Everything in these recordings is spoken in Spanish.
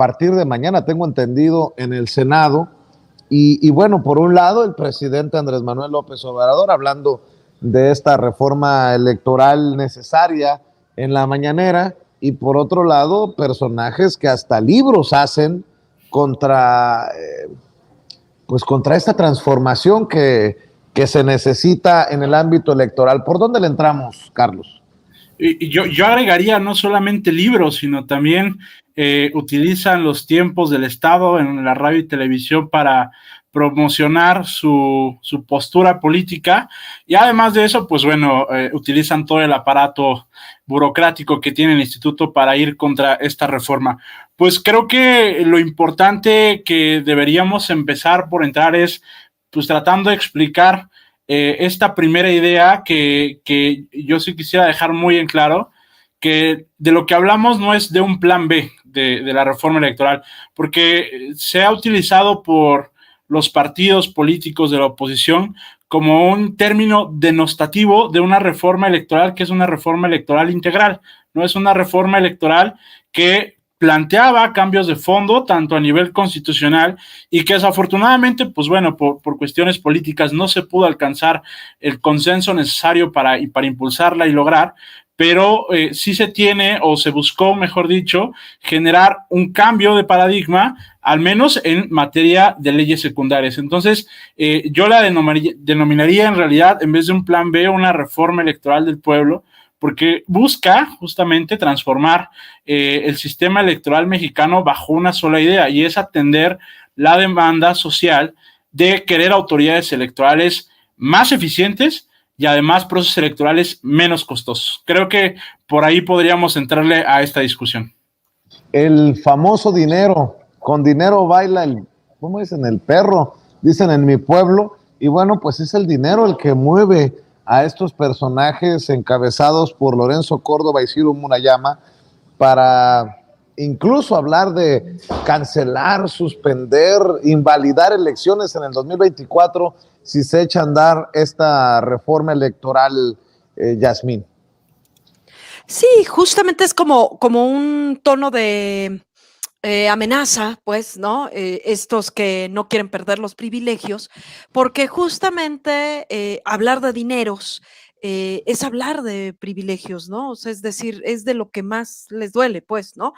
partir de mañana, tengo entendido, en el Senado. Y bueno, por un lado, el presidente Andrés Manuel López Obrador hablando de esta reforma electoral necesaria en la mañanera, y por otro lado, personajes que hasta libros hacen contra, pues contra esta transformación que se necesita en el ámbito electoral. ¿Por dónde le entramos, Carlos? Yo agregaría no solamente libros, sino también utilizan los tiempos del Estado en la radio y televisión para promocionar su postura política, y además de eso, pues bueno, utilizan todo el aparato burocrático que tiene el instituto para ir contra esta reforma. Pues creo que lo importante que deberíamos empezar por entrar es pues tratando de explicar esta primera idea que yo sí quisiera dejar muy en claro, que de lo que hablamos no es de un plan B de la reforma electoral, porque se ha utilizado por los partidos políticos de la oposición como un término denostativo de una reforma electoral que es una reforma electoral integral, no es una reforma electoral que planteaba cambios de fondo, tanto a nivel constitucional, y que desafortunadamente, pues bueno, por cuestiones políticas no se pudo alcanzar el consenso necesario para impulsarla y lograr, pero sí se tiene, o se buscó, mejor dicho, generar un cambio de paradigma, al menos en materia de leyes secundarias. Entonces, yo la denominaría en realidad, en vez de un plan B, una reforma electoral del pueblo, porque busca justamente transformar el sistema electoral mexicano bajo una sola idea, y es atender la demanda social de querer autoridades electorales más eficientes y además procesos electorales menos costosos. Creo que por ahí podríamos entrarle a esta discusión. El famoso dinero, con dinero baila el, ¿cómo dicen? El perro, dicen en mi pueblo, y bueno, pues es el dinero el que mueve a estos personajes encabezados por Lorenzo Córdoba y Ciro Murayama para incluso hablar de cancelar, suspender, invalidar elecciones en el 2024 si se echa a andar esta reforma electoral, Yasmín. Sí, justamente es como un tono de amenaza, pues, ¿no? Estos que no quieren perder los privilegios, porque justamente hablar de dineros es hablar de privilegios, ¿no? O sea, es decir, es de lo que más les duele, pues, ¿no?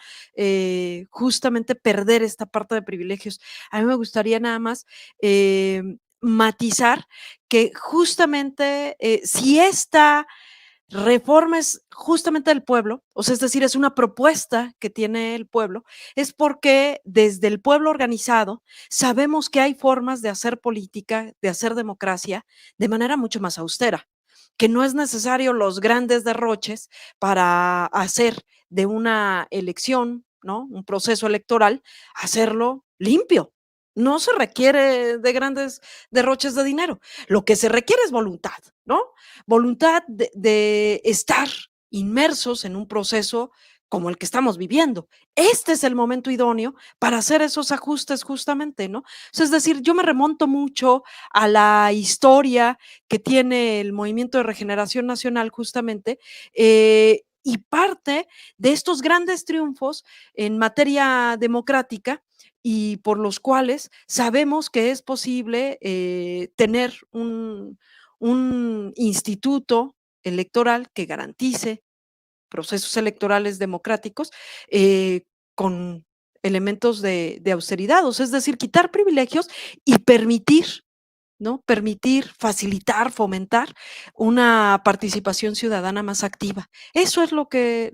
Justamente perder esta parte de privilegios. A mí me gustaría nada más matizar que justamente si esta reforma es justamente del pueblo, o sea, es decir, es una propuesta que tiene el pueblo, es porque desde el pueblo organizado sabemos que hay formas de hacer política, de hacer democracia de manera mucho más austera, que no es necesario los grandes derroches para hacer de una elección, ¿no? Un proceso electoral, hacerlo limpio. No se requiere de grandes derroches de dinero. Lo que se requiere es voluntad, ¿no? Voluntad de estar inmersos en un proceso como el que estamos viviendo. Este es el momento idóneo para hacer esos ajustes justamente, ¿no? O sea, es decir, yo me remonto mucho a la historia que tiene el Movimiento de Regeneración Nacional justamente, y parte de estos grandes triunfos en materia democrática y por los cuales sabemos que es posible tener un instituto electoral que garantice procesos electorales democráticos con elementos de austeridad, o sea, es decir, quitar privilegios y permitir, ¿no? Permitir, facilitar, fomentar una participación ciudadana más activa. Eso es lo que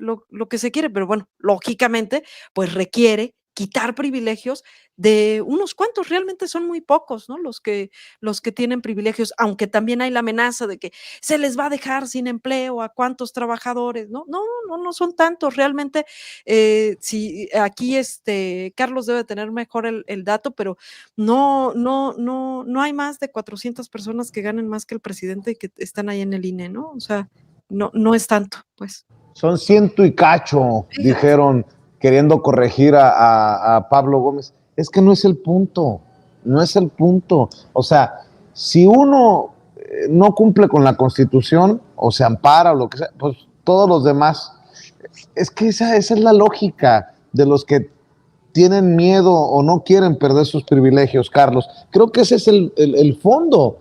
se quiere, pero bueno, lógicamente, pues requiere quitar privilegios de unos cuantos, realmente son muy pocos, ¿no? Los que tienen privilegios, aunque también hay la amenaza de que se les va a dejar sin empleo a cuántos trabajadores, ¿no? No son tantos, realmente, si aquí Carlos debe tener mejor el dato, pero no hay más de 400 personas que ganen más que el presidente y que están ahí en el INE, ¿no? O sea, no es tanto, pues. Son ciento y cacho, dijeron, queriendo corregir a Pablo Gómez. Es que no es el punto, no es el punto. O sea, si uno no cumple con la Constitución o se ampara o lo que sea, pues todos los demás. Es que esa es la lógica de los que tienen miedo o no quieren perder sus privilegios, Carlos. Creo que ese es el fondo